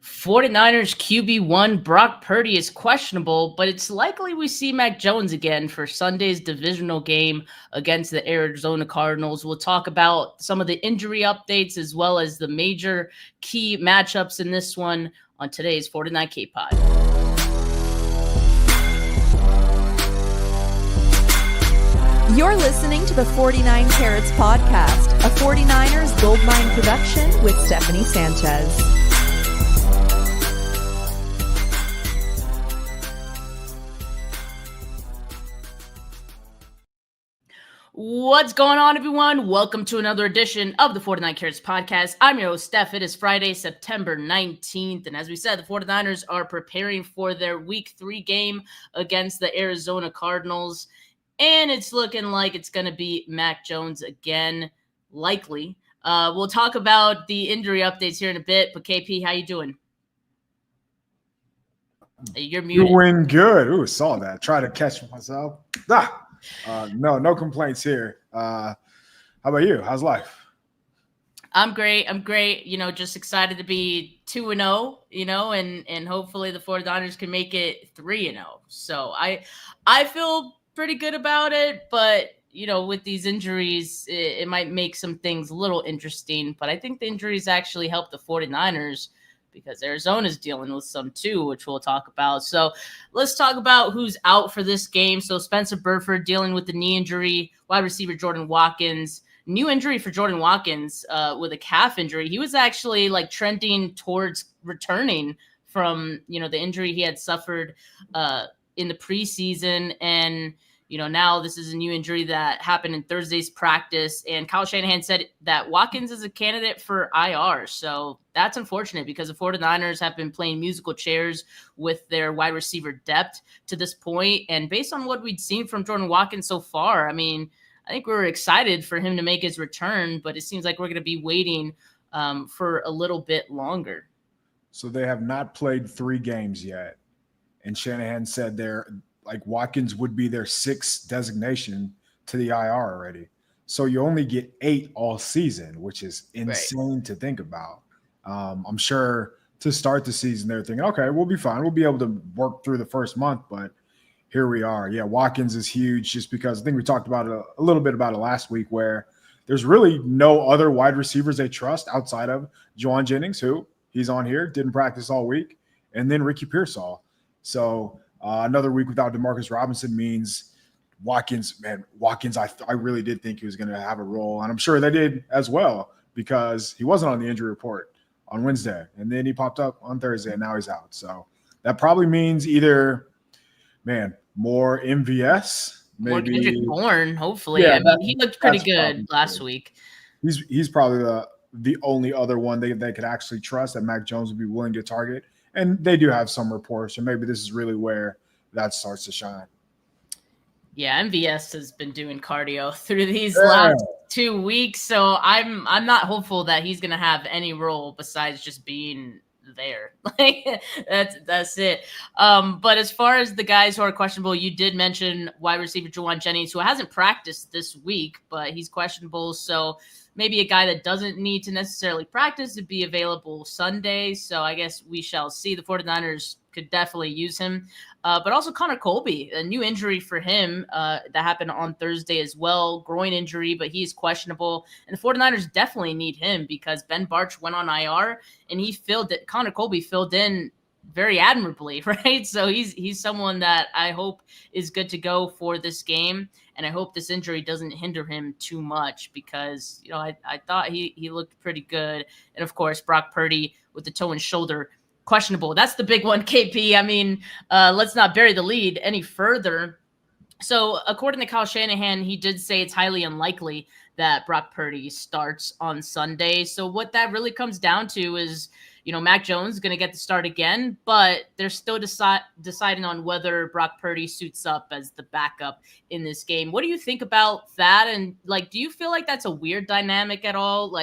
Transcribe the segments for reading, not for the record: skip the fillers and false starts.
49ers QB1 Brock Purdy is questionable, but it's likely we see Mac Jones again for Sunday's divisional game against the Arizona Cardinals. We'll talk about some of the injury updates as well as the major key matchups in this one on today's 49K Pod. You're listening to the 49 Carats podcast, a 49ers Goldmine production with Stephanie Sanchez. What's going on, everyone? Welcome to another edition of the 49 Carats podcast. I'm your host, Steph. It is Friday, September 19th. And as we said, the 49ers are preparing for their week 3 game against the Arizona Cardinals. And it's looking like it's going to be Mac Jones again, likely. We'll talk about the injury updates here in a bit. But KP, how you doing? You're muted. Doing good. Ooh, saw that. Try to catch myself. No complaints here. How about you? How's life? I'm great. Just excited to be 2-0, and hopefully the 49ers can make it 3-0. So I feel pretty good about it, but with these injuries, it might make some things a little interesting. But I think the injuries actually help the 49ers because Arizona's dealing with some too, which we'll talk about. So let's talk about who's out for this game. So Spencer Burford dealing with the knee injury, wide receiver Jordan Watkins. New injury for Jordan Watkins with a calf injury. He was actually trending towards returning from, the injury he had suffered in the preseason. And, now this is a new injury that happened in Thursday's practice. And Kyle Shanahan said that Watkins is a candidate for IR. So that's unfortunate because the 49ers have been playing musical chairs with their wide receiver depth to this point. And based on what we'd seen from Jordan Watkins so far, I think we were excited for him to make his return, but it seems like we're going to be waiting for a little bit longer. So they have not played 3 games yet. And Shanahan said Watkins would be their 6th designation to the IR already. So you only get 8 all season, which is insane to think about. I'm sure to start the season, they're thinking, okay, we'll be fine. We'll be able to work through the first month, but here we are. Yeah, Watkins is huge just because I think we talked about it a little bit about it last week where there's really no other wide receivers they trust outside of Juwan Jennings, who he's on here, didn't practice all week, and then Ricky Pearsall. So another week without Demarcus Robinson means Watkins, I really did think he was going to have a role, and I'm sure they did as well because he wasn't on the injury report on Wednesday, and then he popped up on Thursday, and now he's out. So that probably means either – more MVS, maybe more Kendrick Bourne, hopefully. Yeah, he looked pretty good last week. He's probably the only other one they could actually trust that Mac Jones would be willing to target. And they do have some reports, so maybe this is really where that starts to shine. Yeah, MVS has been doing cardio through these last 2 weeks, so I'm not hopeful that he's going to have any role besides just being there. That's it. But as far as the guys who are questionable, you did mention wide receiver Juwan Jennings, who hasn't practiced this week, but he's questionable. So maybe a guy that doesn't need to necessarily practice to be available Sunday. So I guess we shall see. The 49ers could definitely use him. But also Connor Colby, a new injury for him that happened on Thursday as well. Groin injury, but he's questionable. And the 49ers definitely need him because Ben Bartch went on IR and Connor Colby filled in very admirably, right? So he's someone that I hope is good to go for this game. And I hope this injury doesn't hinder him too much because, I thought he looked pretty good. And of course, Brock Purdy with the toe and shoulder questionable. That's the big one, KP. Let's not bury the lead any further. So according to Kyle Shanahan, he did say it's highly unlikely that Brock Purdy starts on Sunday. So what that really comes down to is, Mac Jones is going to get the start again, but they're still deciding on whether Brock Purdy suits up as the backup in this game. What do you think about that? And do you feel like that's a weird dynamic at all?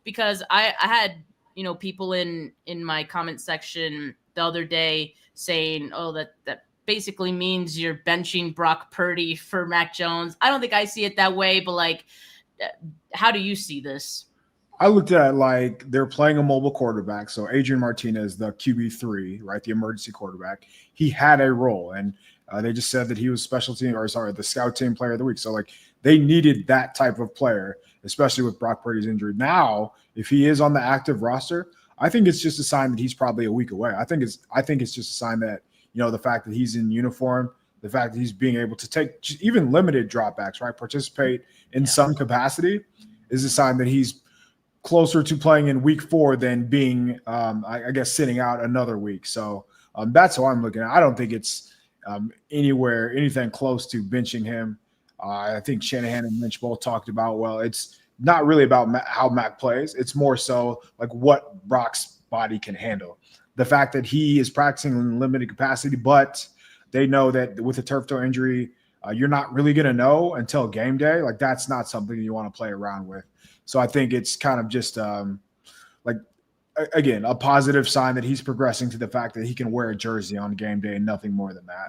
Because I had, people in my comment section the other day saying, oh, that basically means you're benching Brock Purdy for Mac Jones. I don't think I see it that way, but how do you see this? I looked at like they're playing a mobile quarterback. So Adrian Martinez, the QB3, right, the emergency quarterback, he had a role, and they just said that he was special team, or sorry, the scout team player of the week. So like they needed that type of player, especially with Brock Purdy's injury. Now, if he is on the active roster, I think it's just a sign that he's probably a week away. I think it's just a sign that the fact that he's in uniform, the fact that he's being able to take just even limited dropbacks, right, participate in some capacity, is a sign that he's closer to playing in week 4 than being, I guess, sitting out another week. So that's how I'm looking at it. I don't think it's anything close to benching him. I think Shanahan and Lynch both talked about, well, it's not really about how Mac plays. It's more so like what Brock's body can handle. The fact that he is practicing in limited capacity, but they know that with a turf toe injury, you're not really going to know until game day. Like that's not something you want to play around with. So I think it's kind of just again, a positive sign that he's progressing to the fact that he can wear a jersey on game day and nothing more than that.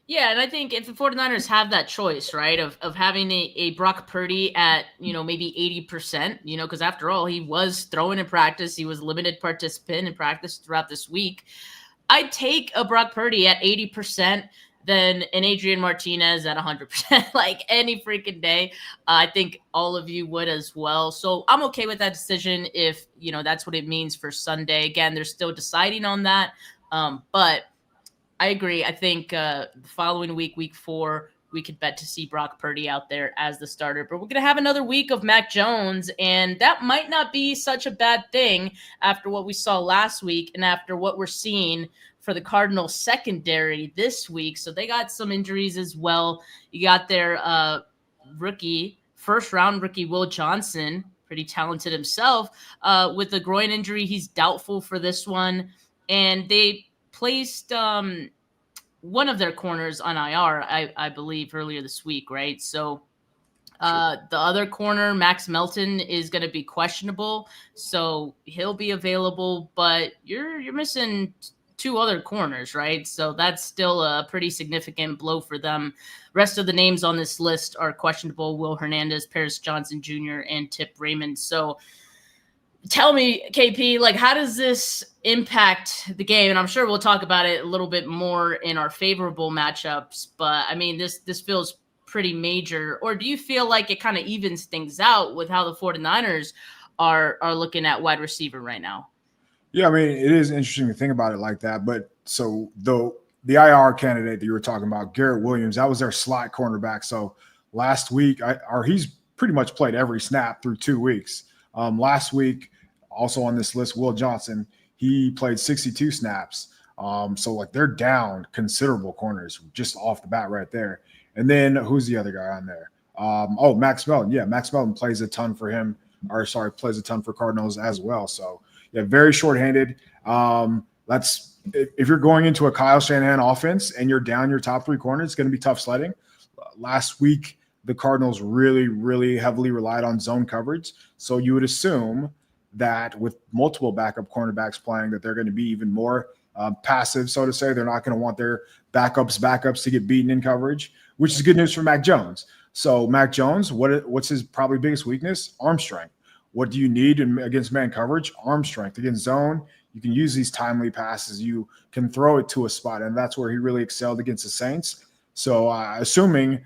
Yeah, and I think if the 49ers have that choice, right, of having a Brock Purdy at, maybe 80%, because after all, he was throwing in practice. He was limited participant in practice throughout this week. I'd take a Brock Purdy at 80% than an Adrian Martinez at 100%, like any freaking day. I think all of you would as well. So I'm okay with that decision if, that's what it means for Sunday. Again, they're still deciding on that. But I agree. I think the following week, week 4, we could bet to see Brock Purdy out there as the starter. But we're going to have another week of Mac Jones, and that might not be such a bad thing after what we saw last week and after what we're seeing for the Cardinals secondary this week. So they got some injuries as well. You got their first-round rookie Will Johnson, pretty talented himself, with a groin injury. He's doubtful for this one. And they placed one of their corners on IR, I believe, earlier this week, right? So the other corner, Max Melton, is going to be questionable, so he'll be available, but you're missing 2 other corners, right? So that's still a pretty significant blow for them. Rest of the names on this list are questionable: Will Hernandez, Paris Johnson Jr., and Tip Raymond. So tell me, KP, like, how does this impact the game? And I'm sure we'll talk about it a little bit more in our favorable matchups, but I mean, this feels pretty major. Or do you feel like it kind of evens things out with how the 49ers are looking at wide receiver right now? Yeah, I mean, it is interesting to think about it like that. But so the IR candidate that you were talking about, Garrett Williams, that was their slot cornerback. So last week, he's pretty much played every snap through 2 weeks. Last week, also on this list, Will Johnson, he played 62 snaps. So like they're down considerable corners just off the bat right there. And then who's the other guy on there? Max Melton. Yeah, Max Melton plays a ton for him, plays a ton for Cardinals as well. So yeah, very shorthanded. That's if you're going into a Kyle Shanahan offense and you're down your top 3 corners, it's going to be tough sledding. Last week, the Cardinals really, really heavily relied on zone coverage. So you would assume that with multiple backup cornerbacks playing, that they're going to be even more passive, so to say. They're not going to want their backups to get beaten in coverage, which is good news for Mac Jones. So Mac Jones, what's his probably biggest weakness? Arm strength. What do you need against man coverage? Arm strength. Against zone, you can use these timely passes. You can throw it to a spot, and that's where he really excelled against the Saints. So assuming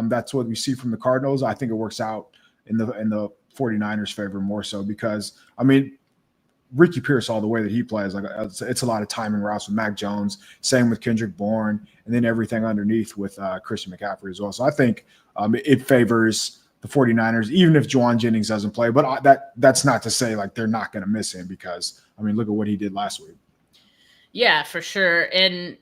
that's what we see from the Cardinals, I think it works out in the 49ers' favor more so because, I mean, Ricky Pierce, all the way that he plays, like it's a lot of timing routes with Mac Jones, same with Kendrick Bourne, and then everything underneath with Christian McCaffrey as well. So I think it favors the 49ers, even if Juwan Jennings doesn't play. But that's not to say like they're not going to miss him because, I mean, look at what he did last week. Yeah, for sure. And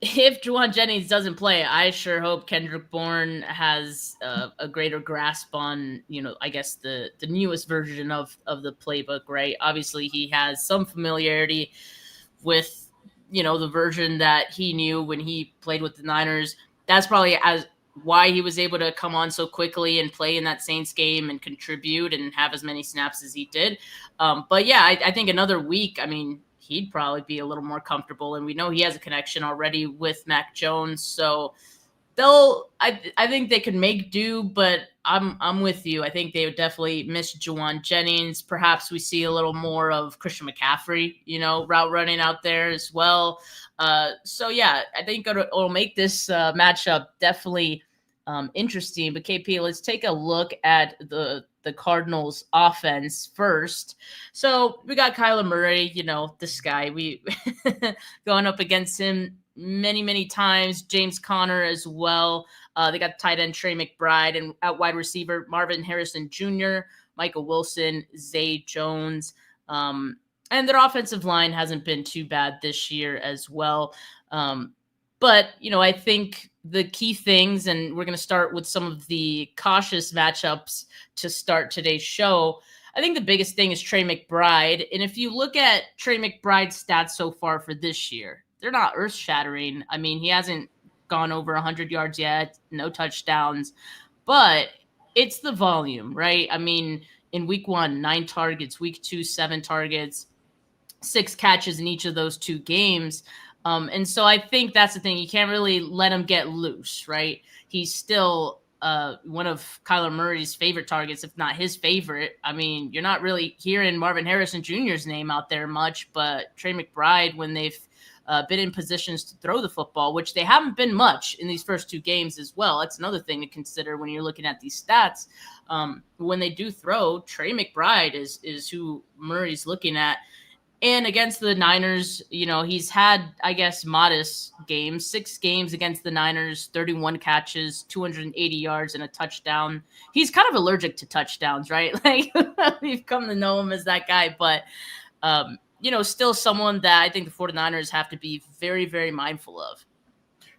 if Juwan Jennings doesn't play, I sure hope Kendrick Bourne has a greater grasp on, I guess the newest version of the playbook, right? Obviously, he has some familiarity with, the version that he knew when he played with the Niners. That's probably why he was able to come on so quickly and play in that Saints game and contribute and have as many snaps as he did. But yeah, I think another week, I mean, he'd probably be a little more comfortable. And we know he has a connection already with Mac Jones. So I think they could make do, but I'm with you. I think they would definitely miss Juwan Jennings. Perhaps we see a little more of Christian McCaffrey, route running out there as well. So yeah, I think it'll make this matchup definitely interesting. But KP, let's take a look at the Cardinals offense first. So we got Kyler Murray, this guy. We going up against him many times. James Conner as well. They got tight end Trey McBride, and at wide receiver Marvin Harrison Jr., Michael Wilson, Zay Jones. And their offensive line hasn't been too bad this year as well. But, I think the key things, and we're going to start with some of the cautious matchups to start today's show. I think the biggest thing is Trey McBride. And if you look at Trey McBride's stats so far for this year, they're not earth-shattering. I mean, he hasn't gone over 100 yards yet, no touchdowns, but it's the volume, right? I mean, in week 1, 9 targets, week 2, 7 targets, 6 catches in each of those 2 games. And so I think that's the thing. You can't really let him get loose, right? He's still one of Kyler Murray's favorite targets, if not his favorite. I mean, you're not really hearing Marvin Harrison Jr.'s name out there much, but Trey McBride, when they've been in positions to throw the football, which they haven't been much in these first 2 games as well. That's another thing to consider when you're looking at these stats. When they do throw, Trey McBride is who Murray's looking at. And against the Niners, he's had, I guess, modest games, 6 games against the Niners, 31 catches, 280 yards, and a touchdown. He's kind of allergic to touchdowns, right? Like, we've come to know him as that guy, but still someone that I think the 49ers have to be very, very mindful of.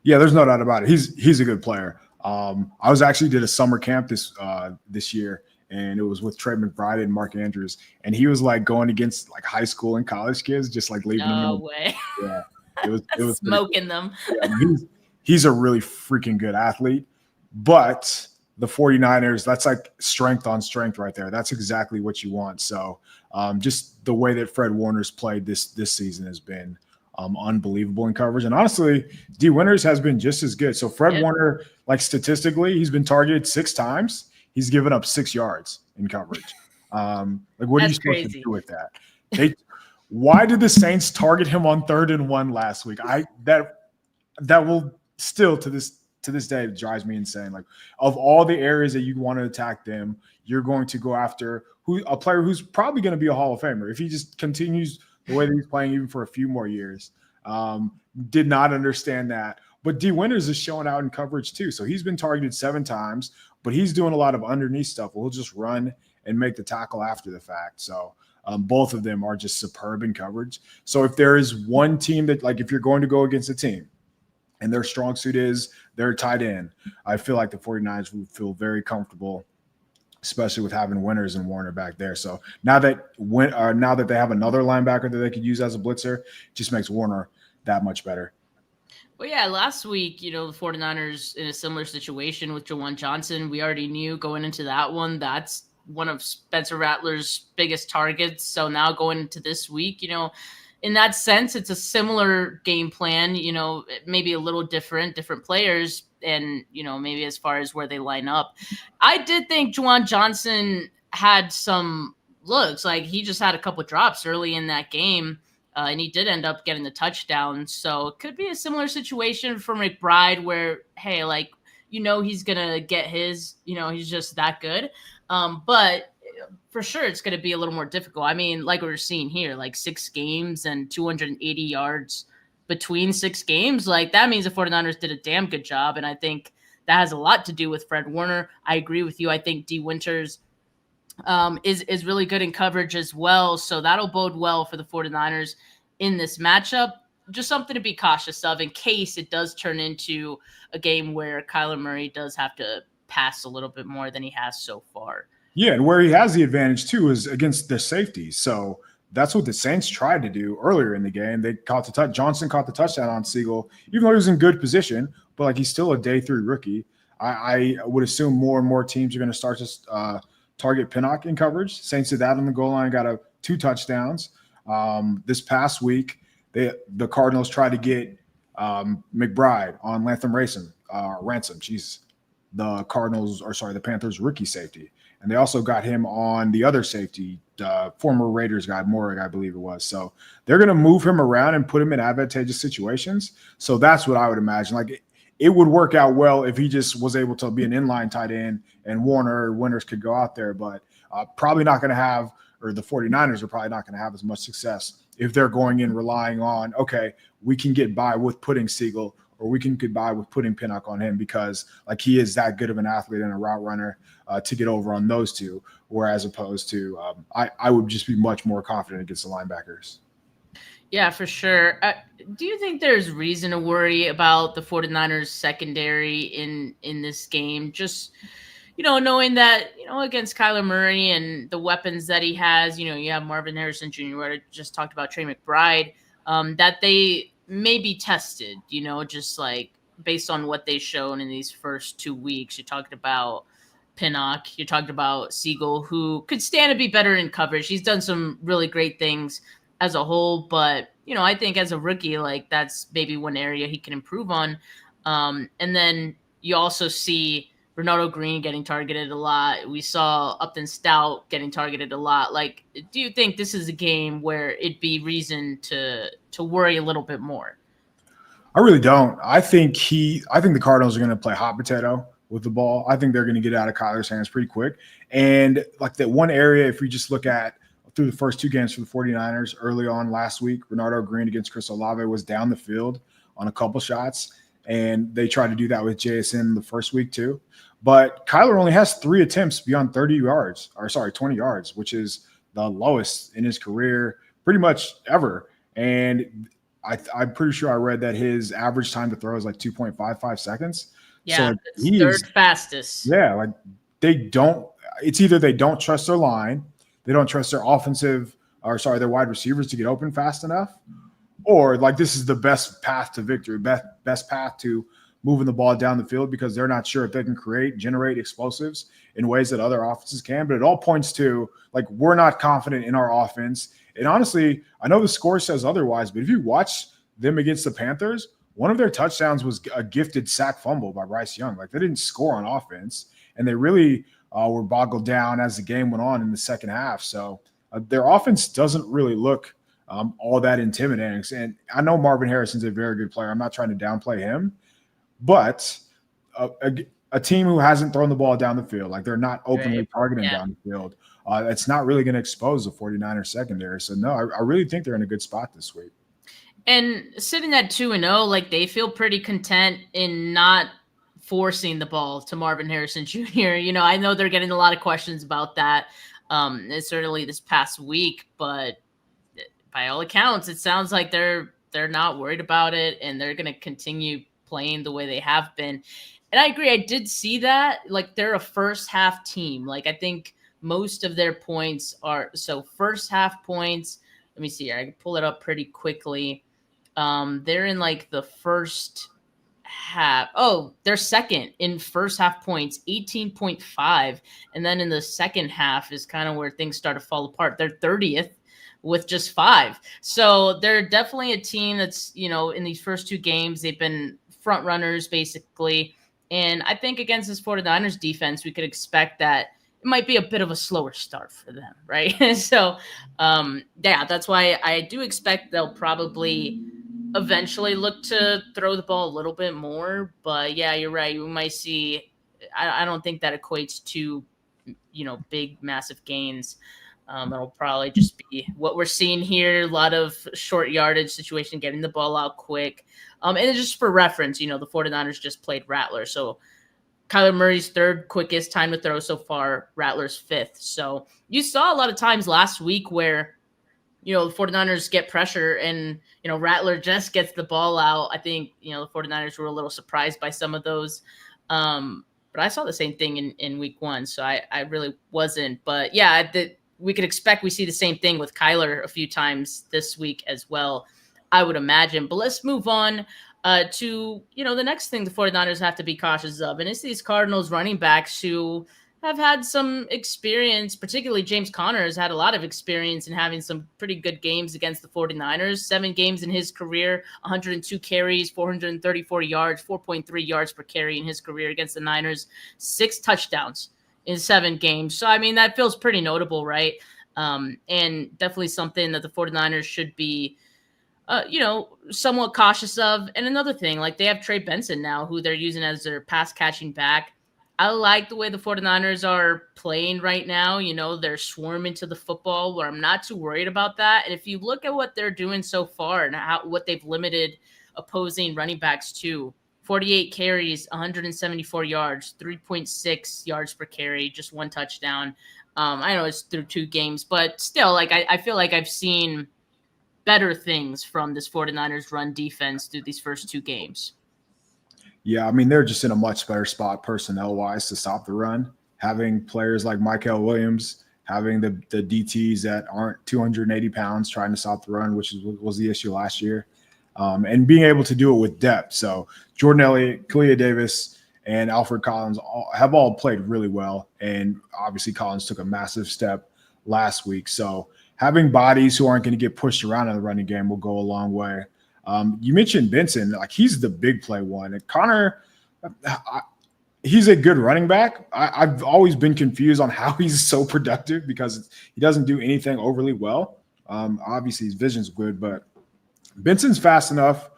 Yeah, there's no doubt about it. He's a good player. I was actually did a summer camp this year, and it was with Trey McBride and Mark Andrews, and he was like going against like high school and college kids, just like leaving them. No way. Yeah, it was smoking them. Yeah, he's a really freaking good athlete, but the 49ers, that's like strength on strength right there. That's exactly what you want. So just the way that Fred Warner's played this season has been unbelievable in coverage. And honestly, D Winters has been just as good. So Fred Warner, like statistically, he's been targeted 6 times. He's given up 6 yards in coverage. Like, what are you supposed to do with that? Why did the Saints target him on 3rd and 1 last week? That will still to this day drives me insane. Like, of all the areas that you want to attack them, you're going to go after a player who's probably going to be a Hall of Famer if he just continues the way that he's playing even for a few more years. Did not understand that. But D Winters is showing out in coverage too. So he's been targeted 7 times, but he's doing a lot of underneath stuff. We'll just run and make the tackle after the fact. So both of them are just superb in coverage. So if there is one team that, like, if you're going to go against a team and their strong suit is their tight end, I feel like the 49ers would feel very comfortable, especially with having Winters and Warner back there. So now that they have another linebacker that they could use as a blitzer, it just makes Warner that much better. Well, yeah, last week, the 49ers in a similar situation with Juwan Johnson. We already knew going into that one, that's one of Spencer Rattler's biggest targets. So now going into this week, in that sense, it's a similar game plan, maybe a little different players, and, maybe as far as where they line up. I did think Juwan Johnson had some looks, like he just had a couple drops early in that game. And he did end up getting the touchdown. So it could be a similar situation for McBride where, hey, like, he's going to get his, he's just that good. But for sure, it's going to be a little more difficult. I mean, like we were seeing here, like 6 games and 280 yards between 6 games. Like, that means the 49ers did a damn good job. And I think that has a lot to do with Fred Warner. I agree with you. I think D Winters is really good in coverage as well. So that'll bode well for the 49ers in this matchup. Just something to be cautious of in case it does turn into a game where Kyler Murray does have to pass a little bit more than he has so far. Yeah, and where he has the advantage too is against the safeties. So that's what the Saints tried to do earlier in the game. They caught Johnson caught the touchdown on Siegel, even though he was in good position, but like he's still a day 3 rookie. I would assume more and more teams are going to start to target Pinnock in coverage. Saints did that on the goal line, got 2 touchdowns. This past week, the Cardinals tried to get McBride on Latham Ransom. The Panthers rookie safety. And they also got him on the other safety, former Raiders guy, Morig, I believe it was. So they're going to move him around and put him in advantageous situations. So that's what I would imagine. Like it would work out well if he just was able to be an inline tight end and Warner or Winters could go out there, but probably not going to have, or the 49ers are probably not going to have as much success if they're going in relying on, okay, we can get by with putting Siegel or we can get by with putting Pinnock on him because like he is that good of an athlete and a route runner to get over on those two, whereas opposed to I would just be much more confident against the linebackers. Yeah, for sure. Do you think there's reason to worry about the 49ers secondary in this game? Just, knowing that, against Kyler Murray and the weapons that he has, you have Marvin Harrison Jr., where I just talked about Trey McBride, that they may be tested, just like based on what they've shown in these first 2 weeks. You talked about Pinnock, you talked about Siegel, who could stand to be better in coverage. He's done some really great things as a whole, but I think as a rookie, like that's maybe one area he can improve on. And then you also see Ronaldo Green getting targeted a lot. We saw Upton Stout getting targeted a lot. Like, do you think this is a game where it'd be reason to worry a little bit more? I really don't. I think the Cardinals are going to play hot potato with the ball. I think they're going to get out of Kyler's hands pretty quick. And like that one area, if we just look at through the first 2 games for the 49ers early on last week, Ronaldo Green against Chris Olave was down the field on a couple shots. And they tried to do that with JSN the first week too. But Kyler only has 3 attempts beyond 20 yards, which is the lowest in his career pretty much ever. And I'm pretty sure I read that his average time to throw is like 2.55 seconds. Yeah, so it's third fastest. Yeah, like it's either they don't trust their line, they don't trust their their wide receivers to get open fast enough, or like this is the best path to victory, best path to moving the ball down the field because they're not sure if they can generate explosives in ways that other offenses can. But it all points to like we're not confident in our offense. And honestly, I know the score says otherwise, but if you watch them against the Panthers, one of their touchdowns was a gifted sack fumble by Bryce Young. Like they didn't score on offense, and they really were boggled down as the game went on in the second half. So their offense doesn't really look all that intimidating. And I know Marvin Harrison's a very good player. I'm not trying to downplay him, but a team who hasn't thrown the ball down the field, like they're not openly targeting down the field, it's not really going to expose the 49ers secondary. So, no, I really think they're in a good spot this week. And sitting at 2-0, like they feel pretty content in not forcing the ball to Marvin Harrison Jr. I know they're getting a lot of questions about that, certainly this past week, but by all accounts, it sounds like they're not worried about it, and they're going to continue playing the way they have been. And I agree. I did see that. Like they're a first half team. Like I think most of their points are first half points. Let me see here. I can pull it up pretty quickly. They're in like the first half. Oh, they're second in first half points, 18.5. And then in the second half is kind of where things start to fall apart. They're 30th with just 5. So they're definitely a team that's, in these first 2 games, they've been front runners basically. And I think against this 49ers defense, we could expect that it might be a bit of a slower start for them, right? So, that's why I do expect they'll probably eventually look to throw the ball a little bit more. But, yeah, you're right. We might see – I don't think that equates to, big, massive gains. It'll probably just be what we're seeing here, a lot of short yardage situation, getting the ball out quick. And just for reference, the 49ers just played Rattler. So Kyler Murray's 3rd quickest time to throw so far, Rattler's 5th. So you saw a lot of times last week where, the 49ers get pressure and, Rattler just gets the ball out. I think, the 49ers were a little surprised by some of those. But I saw the same thing in week 1. So I really wasn't. But yeah, we could expect we see the same thing with Kyler a few times this week as well, I would imagine. But let's move on to, the next thing the 49ers have to be cautious of. And it's these Cardinals running backs who have had some experience, particularly James Conner has had a lot of experience in having some pretty good games against the 49ers. 7 games in his career, 102 carries, 434 yards, 4.3 yards per carry in his career against the Niners, 6 touchdowns in 7 games. So, I mean, that feels pretty notable, right? And definitely something that the 49ers should be somewhat cautious of. And another thing, like they have Trey Benson now, who they're using as their pass catching back. I like the way the 49ers are playing right now. They're swarming to the football where I'm not too worried about that. And if you look at what they're doing so far and what they've limited opposing running backs to, 48 carries, 174 yards, 3.6 yards per carry, just 1 touchdown. I know it's through 2 games, but still, like I feel like I've seen better things from this 49ers run defense through these first 2 games. Yeah, I mean, they're just in a much better spot personnel-wise to stop the run. Having players like Michael Williams, having the DTs that aren't 280 pounds trying to stop the run, which was the issue last year, and being able to do it with depth. So Jordan Elliott, Kalia Davis, and Alfred Collins have all played really well. And obviously Collins took a massive step last week. So having bodies who aren't going to get pushed around in the running game will go a long way. You mentioned Benson, like he's the big play one. And Connor, he's a good running back. I've always been confused on how he's so productive because he doesn't do anything overly well. Obviously his vision's good, but Benson's fast enough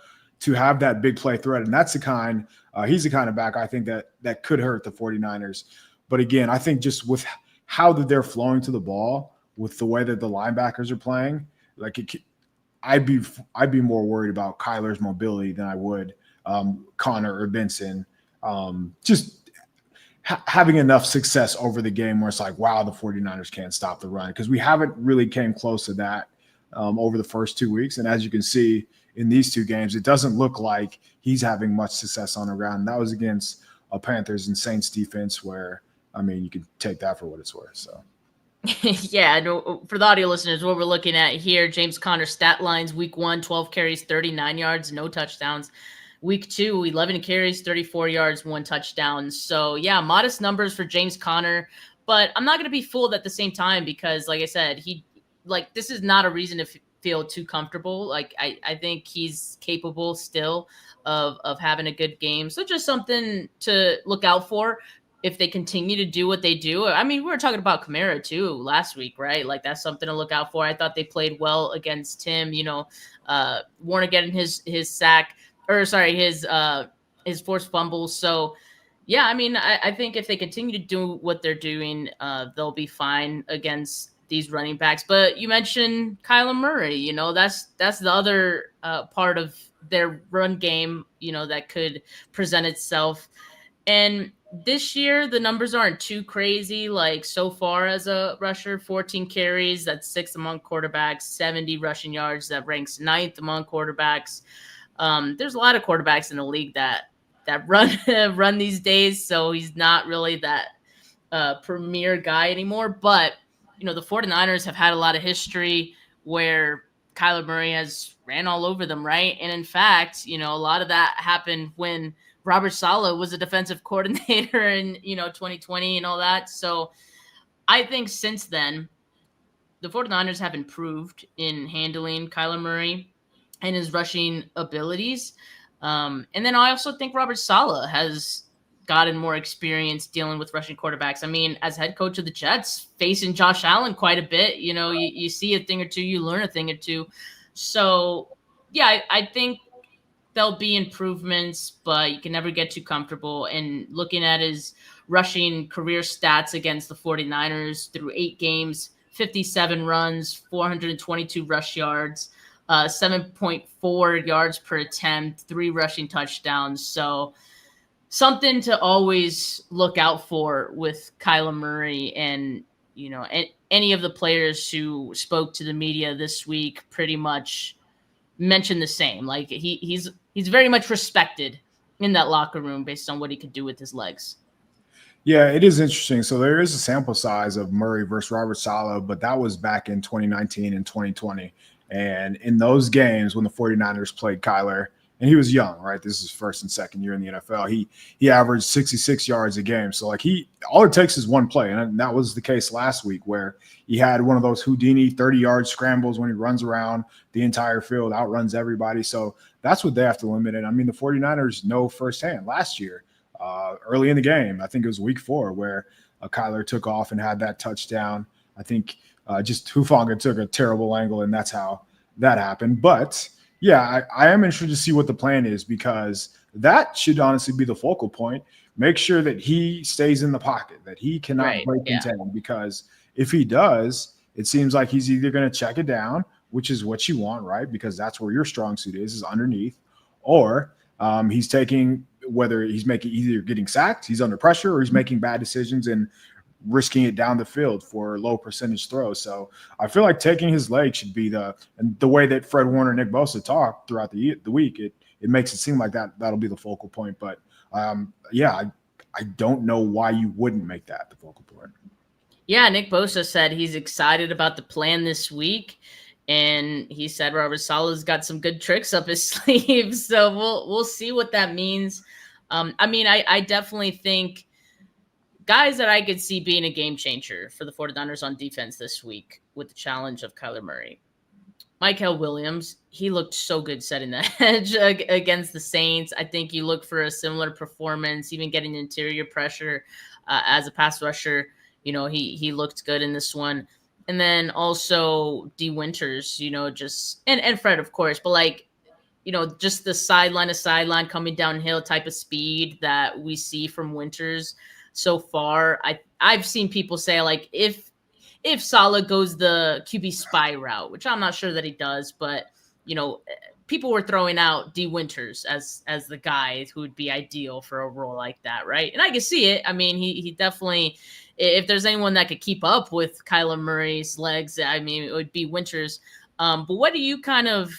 to have that big play threat. And that's he's the kind of back I think that could hurt the 49ers. But again, I think just with how they're flowing to the ball, with the way that the linebackers are playing, I'd be more worried about Kyler's mobility than I would Connor or Benson. Just having enough success over the game where it's like, wow, the 49ers can't stop the run, because we haven't really came close to that over the first 2 weeks. And as you can see in these 2 games, it doesn't look like he's having much success on the ground. And that was against a Panthers and Saints defense where, I mean, you could take that for what it's worth. So. Yeah, no, for the audio listeners, what we're looking at here, James Conner stat lines: week 1, 12 carries, 39 yards, no touchdowns. Week 2, 11 carries, 34 yards, 1 touchdown. So yeah, modest numbers for James Conner, but I'm not going to be fooled at the same time because, like I said, this is not a reason to feel too comfortable. Like I think he's capable still of having a good game. So just something to look out for if they continue to do what they do. I mean, we were talking about Kamara too last week, right? Like that's something to look out for. I thought they played well against him. Warner getting his sack, his forced fumble. So yeah, I mean, I think if they continue to do what they're doing, they'll be fine against these running backs. But you mentioned Kyler Murray. That's the other part of their run game, that could present itself. And this year, the numbers aren't too crazy. Like so far as a rusher, 14 carries, that's 6th among quarterbacks, 70 rushing yards, that ranks 9th among quarterbacks. There's a lot of quarterbacks in the league that run these days, so he's not really that premier guy anymore. But, the 49ers have had a lot of history where Kyler Murray has ran all over them, right? And in fact, a lot of that happened when Robert Saleh was a defensive coordinator in, 2020 and all that. So I think since then, the 49ers have improved in handling Kyler Murray and his rushing abilities. And then I also think Robert Saleh has gotten more experience dealing with rushing quarterbacks. I mean, as head coach of the Jets, facing Josh Allen quite a bit, you see a thing or two, you learn a thing or two. So, yeah, I think there'll be improvements, but you can never get too comfortable. And looking at his rushing career stats against the 49ers through 8 games, 57 runs, 422 rush yards, 7.4 yards per attempt, 3 rushing touchdowns. So something to always look out for with Kyler Murray. And, any of the players who spoke to the media this week pretty much mentioned the same. Like he's very much respected in that locker room based on what he could do with his legs. Yeah, it is interesting. So there is a sample size of Murray versus Robert Saleh, but that was back in 2019 and 2020. And in those games when the 49ers played Kyler and he was young, right? This is first and second year in the NFL. He averaged 66 yards a game. So like all it takes is one play, and that was the case last week where he had one of those Houdini 30-yard scrambles when he runs around the entire field, outruns everybody. So that's what they have to limit it. I mean, the 49ers know firsthand last year, early in the game, I think it was week 4, where Kyler took off and had that touchdown. I think just Hufanga took a terrible angle, and that's how that happened. But yeah, I am interested to see what the plan is, because that should honestly be the focal point. Make sure that he stays in the pocket, that he cannot break contain, because if he does, it seems like he's either going to check it down, which is what you want, right? Because that's where your strong suit is underneath, or he's taking, whether he's making either getting sacked, he's under pressure, or he's making bad decisions and risking it down the field for low percentage throws. So I feel like taking his leg should be the way that Fred Warner, Nick Bosa talked throughout the week. It makes it seem like that'll be the focal point. But I don't know why you wouldn't make that the focal point. Yeah, Nick Bosa said he's excited about the plan this week, and he said Robert Saleh's got some good tricks up his sleeve. So we'll see what that means. I mean, I definitely think guys that I could see being a game changer for the 49ers on defense this week with the challenge of Kyler Murray. Michael Williams, he looked so good setting the edge against the Saints. I think you look for a similar performance, even getting interior pressure as a pass rusher. You know, he looked good in this one. And then also D. Winters, you know, just and Fred, of course, but like, you know, just the sideline to sideline coming downhill type of speed that we see from Winters so far. I've seen people say, like, if Saleh goes the QB spy route, which I'm not sure that he does, but, you know, people were throwing out D. Winters as the guy who would be ideal for a role like that, right? And I can see it. I mean, he definitely, if there's anyone that could keep up with Kyler Murray's legs, I mean, it would be Winters. But what do you kind of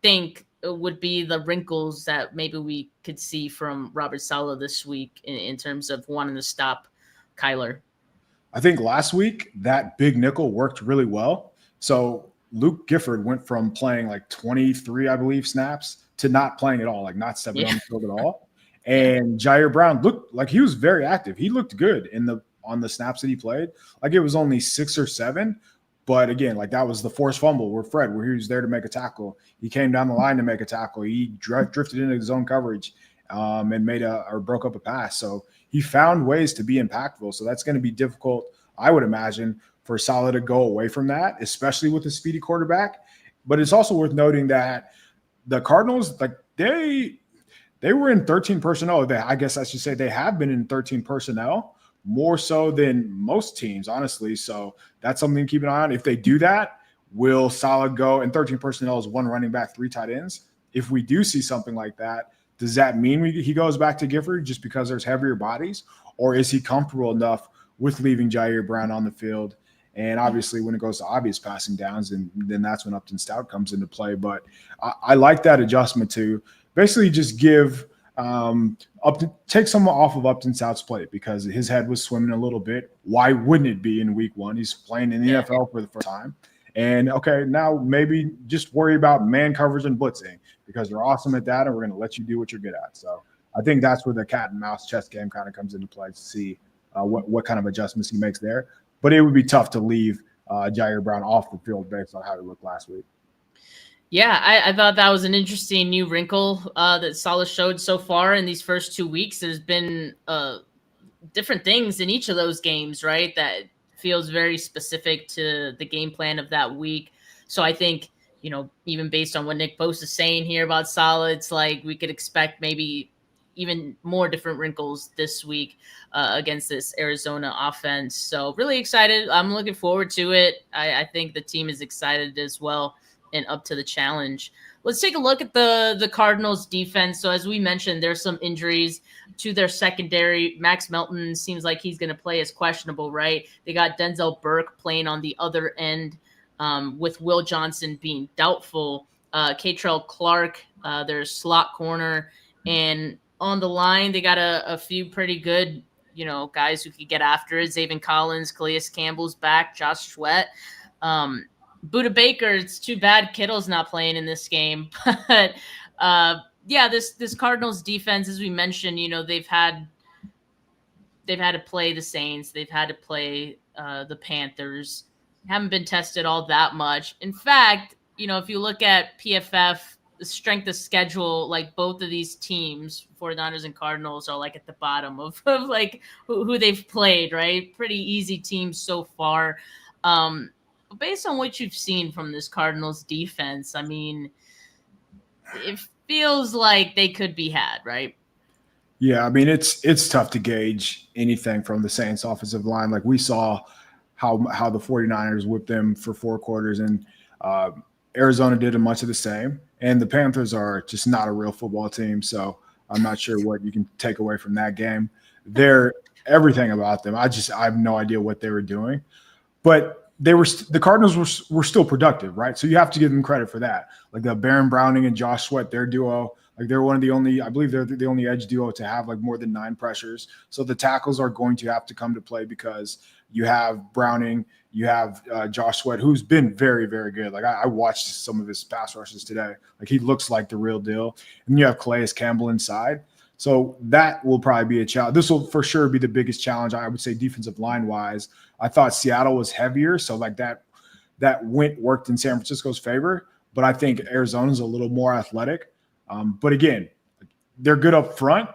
think would be the wrinkles that maybe we could see from Robert Saleh this week in terms of wanting to stop Kyler? I think last week that big nickel worked really well. So Luke Gifford went from playing like 23, I believe, snaps to not playing at all, like not stepping on the field at all. And Jair Brown looked like he was very active. He looked good on the snaps that he played. Like it was only 6 or 7. But again, like that was the forced fumble where he was there to make a tackle. He came down the line to make a tackle. He drifted into his own coverage and broke up a pass. So he found ways to be impactful. So that's going to be difficult, I would imagine, for Saleh to go away from that, especially with a speedy quarterback. But it's also worth noting that the Cardinals, like they were in 13 personnel. I guess I should say they have been in 13 personnel, more so than most teams, honestly. So that's something to keep an eye on. If they do that, will Saleh go? And 13 personnel is 1 running back, 3 tight ends. If we do see something like that, does that mean he goes back to Gifford just because there's heavier bodies? Or is he comfortable enough with leaving Jair Brown on the field? And obviously when it goes to obvious passing downs, and then that's when Upton Stout comes into play. But I like that adjustment to basically just give take someone off of Upton Stout's plate, because his head was swimming a little bit. Why wouldn't it be in week 1? He's playing in the NFL for the first time. And okay, now maybe just worry about man coverage and blitzing, because you're awesome at that, and we're going to let you do what you're good at. So I think that's where the cat and mouse chess game kind of comes into play, to see what kind of adjustments he makes there. But it would be tough to leave Jair Brown off the field based on how he looked last week. Yeah, I thought that was an interesting new wrinkle that Saleh showed so far in these first 2 weeks. There's been different things in each of those games, right, that feels very specific to the game plan of that week. So I think, you know, even based on what Nick Bosa is saying here about Saleh, it's like we could expect maybe even more different wrinkles this week against this Arizona offense. So really excited. I'm looking forward to it. I think the team is excited as well and up to the challenge. Let's take a look at the Cardinals defense. So as we mentioned, there's some injuries to their secondary. Max Melton seems like he's going to play as questionable, right? They got Denzel Burke playing on the other end with Will Johnson being doubtful. Catrell Clark, their slot corner. And on the line, they got a few pretty good, you know, guys who could get after it. Zaven Collins, Calais Campbell's back, Josh Sweat. Buda Baker, it's too bad Kittle's not playing in this game. But yeah, this Cardinals defense, as we mentioned, they've had to play the Saints, they've had to play the Panthers, haven't been tested all that much. In fact, if you look at PFF, the strength of schedule, like both of these teams, 49ers and Cardinals, are like at the bottom of like who they've played, right? Pretty easy teams so far. But based on what you've seen from this Cardinals defense, I mean, it feels like they could be had, right? Yeah, I mean it's tough to gauge anything from the Saints offensive line. Like we saw how the 49ers whipped them for 4 quarters, and uh, Arizona did much of the same. And the Panthers are just not a real football team, so I'm not sure what you can take away from that game. They're everything about them. I have no idea what they were doing, but the Cardinals were still productive, right? So you have to give them credit for that. Like the Baron Browning and Josh Sweat, their duo. Like they're one of the only, I believe they're the only edge duo to have like more than 9 pressures. So the tackles are going to have to come to play because you have Browning, you have Josh Sweat, who's been very, very good. Like I watched some of his pass rushes today. Like he looks like the real deal. And you have Calais Campbell inside. So that will probably be a challenge. This will for sure be the biggest challenge, I would say, defensive line wise. I thought Seattle was heavier, so like that worked in San Francisco's favor. But I think Arizona's a little more athletic. But again, they're good up front,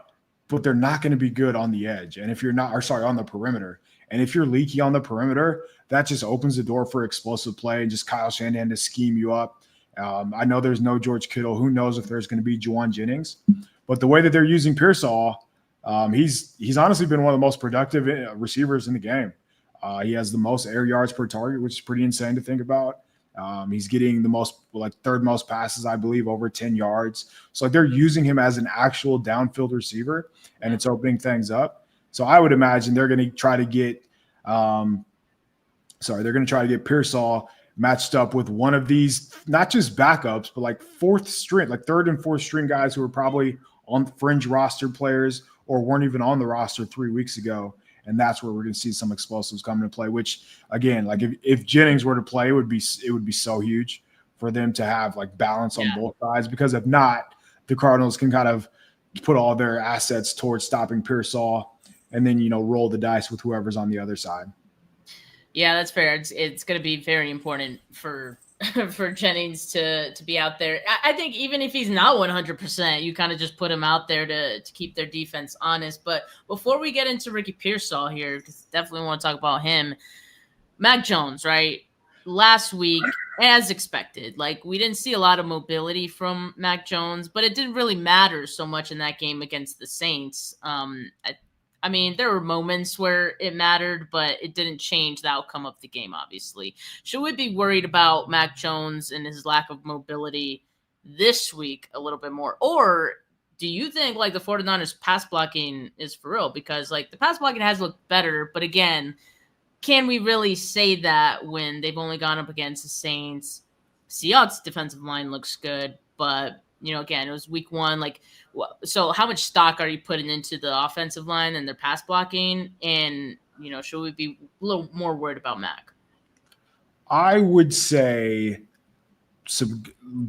but they're not going to be good on the edge. And if you're not, or sorry, on the perimeter. And if you're leaky on the perimeter, that just opens the door for explosive play and just Kyle Shanahan to scheme you up. I know there's no George Kittle. Who knows if there's going to be Juwan Jennings? But the way that they're using Pearsall, he's honestly been one of the most productive receivers in the game. He has the most air yards per target, which is pretty insane to think about. He's getting the most, like third most passes, I believe, over 10 yards. So they're using him as an actual downfield receiver, and it's opening things up. So I would imagine they're going to try to get, Pearsall matched up with one of these, not just backups, but like third and fourth string guys who are probably on fringe roster players or weren't even on the roster 3 weeks ago. And that's where we're going to see some explosives come into play, which again, like if Jennings were to play, it would be so huge for them to have like balance on both sides, because if not, the Cardinals can kind of put all their assets towards stopping Pearsall and then, roll the dice with whoever's on the other side. Yeah, that's fair. It's going to be very important for Jennings to be out there. I think even if he's not 100%, you kind of just put him out there to keep their defense honest. But before we get into Ricky Pearsall here, because definitely want to talk about him, Mac Jones, right? Last week, as expected, like we didn't see a lot of mobility from Mac Jones, but it didn't really matter so much in that game against the Saints. I mean, there were moments where it mattered, but it didn't change the outcome of the game, obviously. Should we be worried about Mac Jones and his lack of mobility this week a little bit more? Or do you think, like, the 49ers pass blocking is for real? Because, like, the pass blocking has looked better, but again, can we really say that when they've only gone up against the Saints? Seattle's defensive line looks good, but again, it was week 1. Like, so how much stock are you putting into the offensive line and their pass blocking? And, should we be a little more worried about Mac? I would say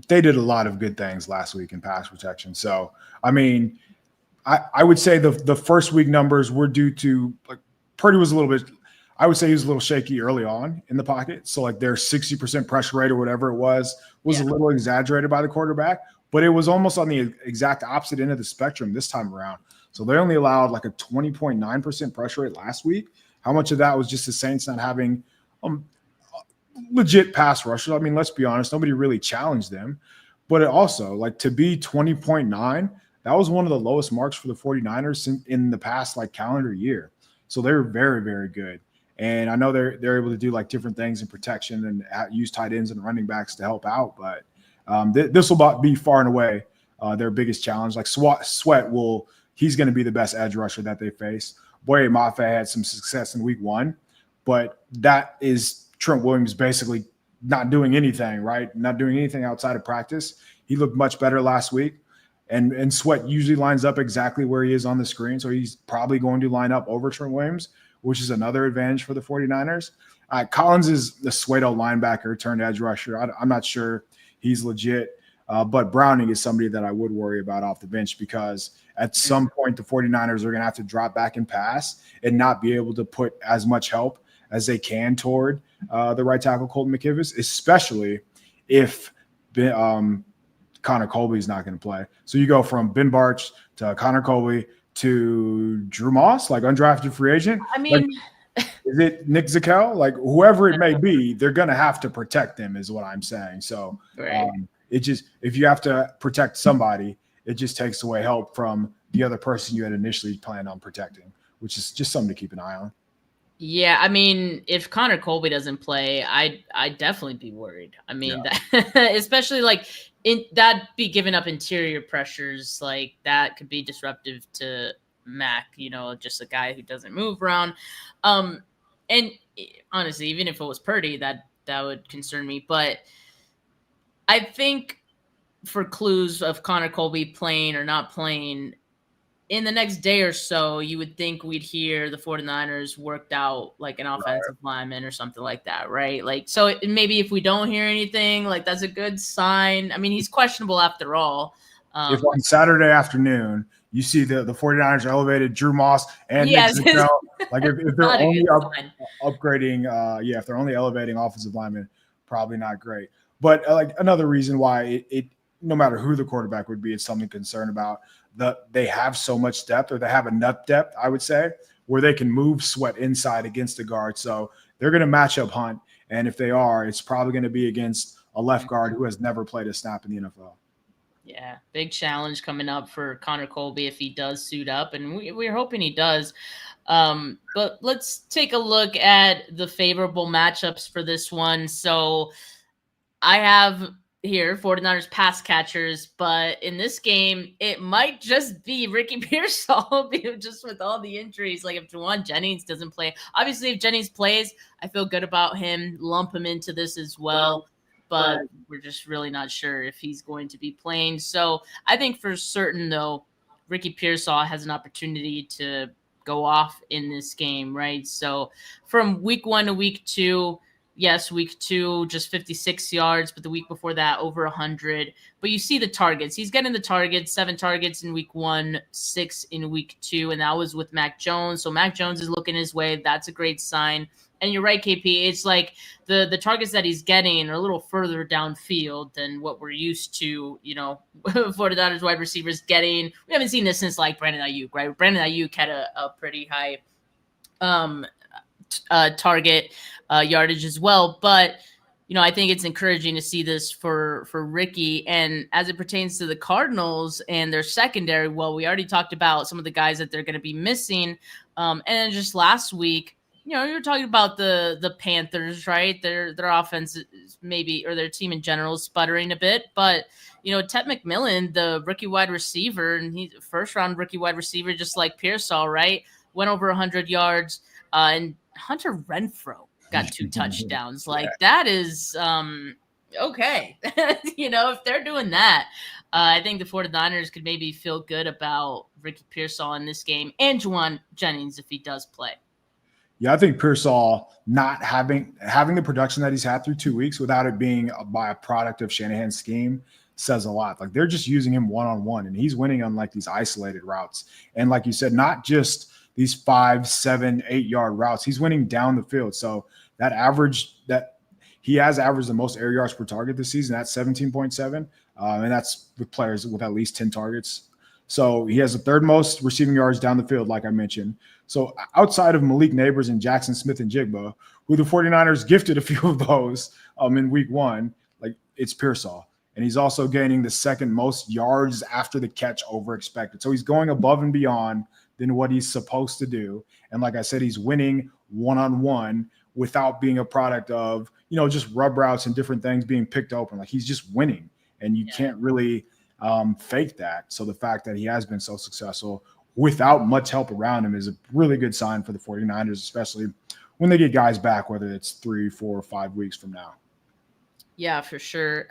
they did a lot of good things last week in pass protection. So, I mean, I would say the first week numbers were due to, like, Purdy was a little bit, I would say he was a little shaky early on in the pocket. So, like, their 60% pressure rate or whatever it was a little exaggerated by the quarterback. But it was almost on the exact opposite end of the spectrum this time around. So they only allowed like a 20.9% pressure rate last week. How much of that was just the Saints not having legit pass rushers? I mean, let's be honest, nobody really challenged them. But it also, like, to be 20.9, that was one of the lowest marks for the 49ers in the past, like, calendar year. So they were very, very good. And I know they're able to do, like, different things in protection and use tight ends and running backs to help out, but this will be far and away their biggest challenge. Like Sweat he's going to be the best edge rusher that they face. Boye Mafe had some success in week 1, but that is Trent Williams basically not doing anything, right? Not doing anything outside of practice. He looked much better last week, and Sweat usually lines up exactly where he is on the screen. So he's probably going to line up over Trent Williams, which is another advantage for the 49ers. Collins is the Sweato linebacker turned edge rusher. I'm not sure he's legit. But Browning is somebody that I would worry about off the bench because at some point the 49ers are going to have to drop back and pass and not be able to put as much help as they can toward the right tackle Colton McKivitz, especially if Connor Colby is not going to play. So you go from Ben Barch to Connor Colby to Drew Moss, like undrafted free agent. I mean, is it Nick Zakel? Like whoever it may be, they're going to have to protect them is what I'm saying. So it just, if you have to protect somebody, it just takes away help from the other person you had initially planned on protecting, which is just something to keep an eye on. Yeah, I mean, if Connor Colby doesn't play, I'd definitely be worried. I mean, that, especially like that'd be giving up interior pressures, like that could be disruptive to Mac, just a guy who doesn't move around. And honestly, even if it was Purdy, that would concern me. But I think for clues of Connor Colby playing or not playing, in the next day or so, you would think we'd hear the 49ers worked out like an offensive lineman or something like that, right? Like, so maybe if we don't hear anything, like that's a good sign. I mean, he's questionable after all. If on Saturday afternoon you see the 49ers elevated Drew Moss and Nick Zakel, like if they're only upgrading, if they're only elevating offensive linemen, probably not great. But like another reason why it no matter who the quarterback would be, it's something to concern about. They have so much depth, or they have enough depth, I would say, where they can move Sweat inside against the guard. So they're going to match up Hunt. And if they are, it's probably going to be against a left guard who has never played a snap in the NFL. Yeah, big challenge coming up for Connor Colby if he does suit up, and we're hoping he does. But let's take a look at the favorable matchups for this one. So I have here 49ers pass catchers, but in this game, it might just be Ricky Pearsall just with all the injuries. Like if Juwan Jennings doesn't play, obviously if Jennings plays, I feel good about him, lump him into this as well. But we're just really not sure if he's going to be playing. So I think for certain, though, Ricky Pearsall has an opportunity to go off in this game, right? So from week 1 to week 2, yes, week 2, just 56 yards, but the week before that, over 100. But you see the targets. He's getting the targets, 7 targets in week 1, 6 in week 2, and that was with Mac Jones. So Mac Jones is looking his way. That's a great sign. And you're right, KP. It's like the targets that he's getting are a little further downfield than what we're used to, 49ers wide receivers getting. We haven't seen this since like Brandon Ayuk, right? Brandon Ayuk had a pretty high target yardage as well. But, I think it's encouraging to see this for Ricky. And as it pertains to the Cardinals and their secondary, well, we already talked about some of the guys that they're going to be missing. And then just last week, you were talking about the Panthers, right? Their offense is maybe, or their team in general, is sputtering a bit. But, Ted McMillan, the rookie wide receiver, and he's a first-round rookie wide receiver, just like Pearsall, right? Went over 100 yards. And Hunter Renfrow got 2 touchdowns. Like, that is okay. If they're doing that, I think the 49ers could maybe feel good about Ricky Pearsall in this game and Juwan Jennings if he does play. Yeah, I think Pearsall not having the production that he's had through 2 weeks without it being by a product of Shanahan's scheme says a lot. Like they're just using him one-on-one, and he's winning on like these isolated routes. And like you said, not just these 5, 7, 8 yard routes. He's winning down the field. So that average that he has averaged the most air yards per target this season, that's 17.7. And that's with players with at least 10 targets. So he has the 3rd most receiving yards down the field, like I mentioned. So outside of Malik Neighbors and Jackson Smith and Jigba, who the 49ers gifted a few of those in week 1, like it's Pearsall. And he's also gaining the 2nd most yards after the catch over expected. So he's going above and beyond than what he's supposed to do. And like I said, he's winning one-on-one without being a product of, just rub routes and different things being picked open. Like he's just winning, and you can't really fake that. So the fact that he has been so successful without much help around him is a really good sign for the 49ers, especially when they get guys back, whether it's 3, 4, or 5 weeks from now. Yeah, for sure.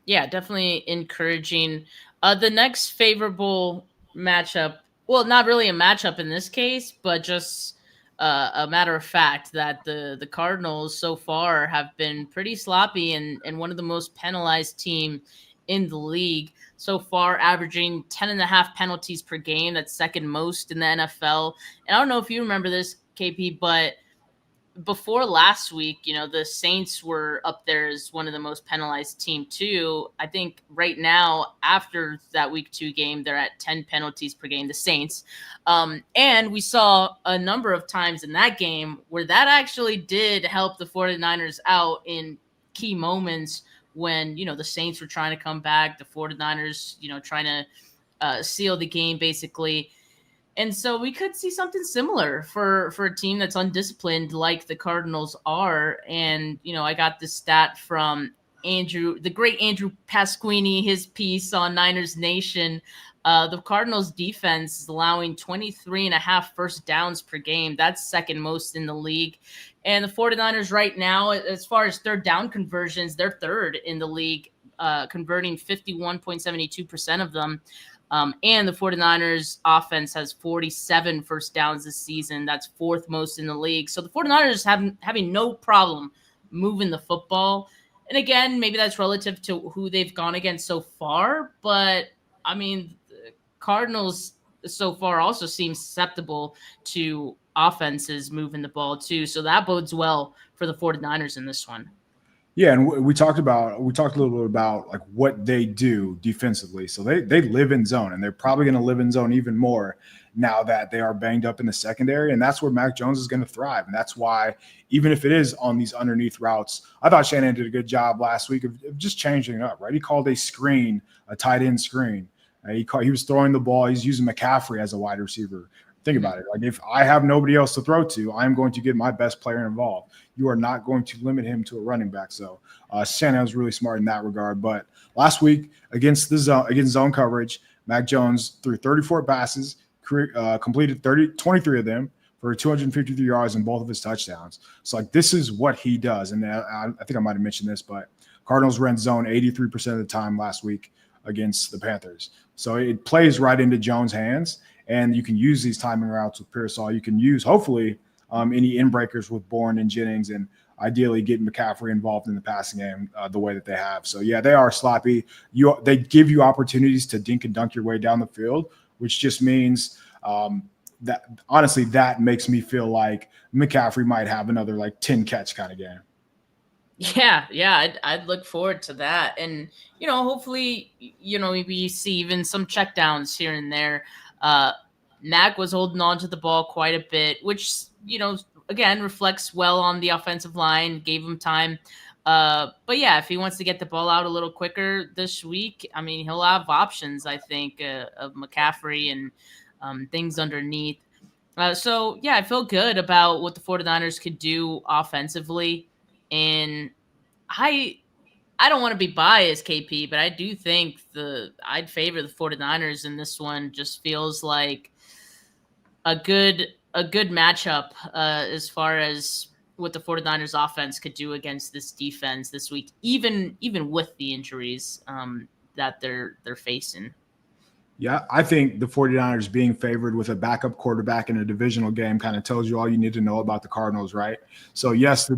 Definitely encouraging. The next favorable matchup, well, not really a matchup in this case, but just a matter of fact that the Cardinals so far have been pretty sloppy and one of the most penalized team in the league so far, averaging 10.5 penalties per game. That's second most in the NFL. And I don't know if you remember this, KP, but before last week, the Saints were up there as one of the most penalized team too. I think right now, after that week 2 game, they're at 10 penalties per game, the Saints. And we saw a number of times in that game where that actually did help the 49ers out in key moments when, the Saints were trying to come back, the 49ers, trying to seal the game basically. And so we could see something similar for a team that's undisciplined like the Cardinals are. And, I got this stat from the great Andrew Pasquini, his piece on Niners Nation. The Cardinals defense is allowing 23.5 first downs per game. That's second most in the league. And the 49ers right now, as far as third down conversions, they're third in the league, converting 51.72% of them. And the 49ers offense has 47 first downs this season. That's fourth most in the league. So the 49ers having no problem moving the football. And again, maybe that's relative to who they've gone against so far. But, the Cardinals so far also seem susceptible to offenses moving the ball too. So that bodes well for the 49ers in this one. Yeah, and we talked a little bit about like what they do defensively. So they live in zone, and they're probably going to live in zone even more now that they are banged up in the secondary, and that's where Mac Jones is going to thrive. And that's why, even if it is on these underneath routes, I thought Shanahan did a good job last week of just changing it up. Right, he called a screen a tight end screen. He was throwing the ball. He's using McCaffrey as a wide receiver. Think about it. Like, if I have nobody else to throw to, I'm going to get my best player involved. You are not going to limit him to a running back. So Shanahan was really smart in that regard. But last week against zone coverage, Mac Jones threw 34 passes, completed 23 of them for 253 yards in both of his touchdowns. So this is what he does. And I think I might have mentioned this, but Cardinals ran zone 83% of the time last week against the Panthers. So it plays right into Jones' hands. And you can use these timing routes with Pearsall. You can use, hopefully, any in-breakers with Bourne and Jennings, and ideally get McCaffrey involved in the passing game the way that they have. So, yeah, they are sloppy. They give you opportunities to dink and dunk your way down the field, which just means that, honestly, that makes me feel like McCaffrey might have another, 10-catch kind of game. Yeah, I'd look forward to that. And, hopefully, we see even some checkdowns here and there. Mac was holding on to the ball quite a bit, which, again, reflects well on the offensive line, gave him time. But yeah, if he wants to get the ball out a little quicker this week, he'll have options, I think, of McCaffrey and things underneath. So yeah, I feel good about what the 49ers could do offensively. And I don't want to be biased, KP, but I do think I'd favor the 49ers in this one. Just feels like a good matchup as far as what the 49ers offense could do against this defense this week, even with the injuries that they're facing. Yeah, I think the 49ers being favored with a backup quarterback in a divisional game kind of tells you all you need to know about the Cardinals, right? So yes,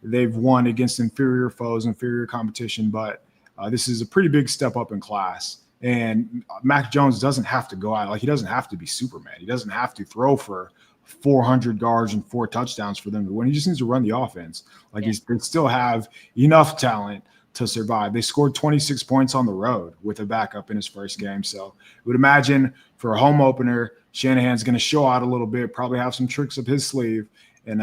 they've won against inferior foes, inferior competition, but this is a pretty big step up in class. And Mac Jones doesn't have to go out. He doesn't have to be Superman. He doesn't have to throw for 400 yards and 4 touchdowns for them to win. He just needs to run the offense. They still have enough talent to survive. They scored 26 points on the road with a backup in his first game. So I would imagine for a home opener, Shanahan's going to show out a little bit, probably have some tricks up his sleeve, and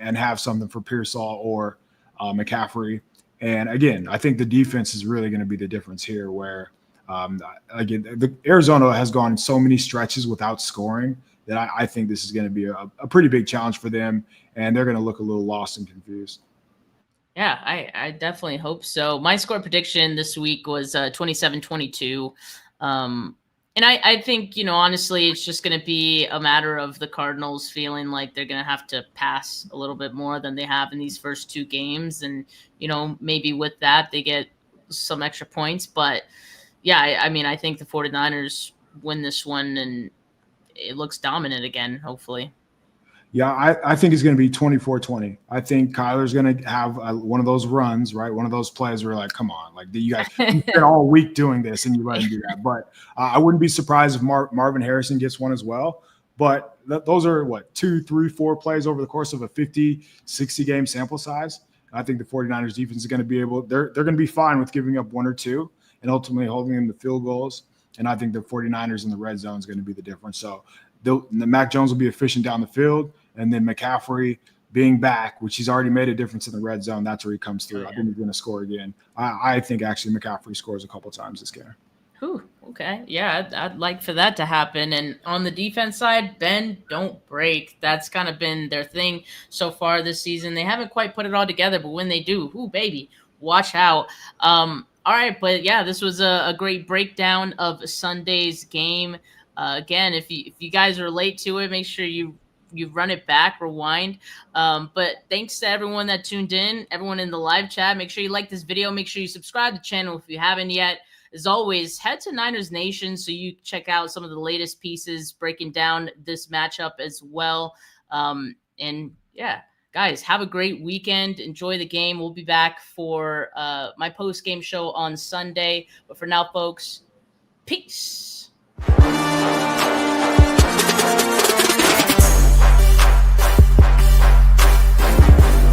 have something for Pearsall or McCaffrey. And again, I think the defense is really going to be the difference here, where the Arizona has gone in so many stretches without scoring that I think this is going to be a pretty big challenge for them, and they're going to look a little lost and confused. Yeah, I definitely hope so. My score prediction this week was 27-22. And I think, honestly, it's just going to be a matter of the Cardinals feeling like they're going to have to pass a little bit more than they have in these first 2 games. And, maybe with that, they get some extra points. But, yeah, I think the 49ers win this one, and it looks dominant again, hopefully. Yeah, I think it's going to be 24-20. I think Kyler's going to have one of those runs, right? One of those plays where you're like, come on, like you guys you spent all week doing this and you let him do that. But I wouldn't be surprised if Marvin Harrison gets one as well. But those are what, 2, 3, 4 plays over the course of a 50, 60 game sample size. I think the 49ers defense is going to be they're going to be fine with giving up 1 or 2 and ultimately holding them to field goals. And I think the 49ers in the red zone is going to be the difference. So the Mac Jones will be efficient down the field. And then McCaffrey being back, which he's already made a difference in the red zone, that's where he comes through. I think he's going to score again. I think actually McCaffrey scores a couple times this game. Whew, okay. Yeah, I'd like for that to happen. And on the defense side, bend, don't break. That's kind of been their thing so far this season. They haven't quite put it all together, but when they do, ooh, baby, watch out. All right, but yeah, this was a great breakdown of Sunday's game. Again, if you guys are late to it, make sure you run it back, rewind. But thanks to everyone that tuned in, everyone in the live chat. Make sure you like this video. Make sure you subscribe to the channel if you haven't yet. As always, head to Niners Nation so you check out some of the latest pieces breaking down this matchup as well. And yeah, guys, have a great weekend. Enjoy the game. We'll be back for my post-game show on Sunday. But for now, folks, peace.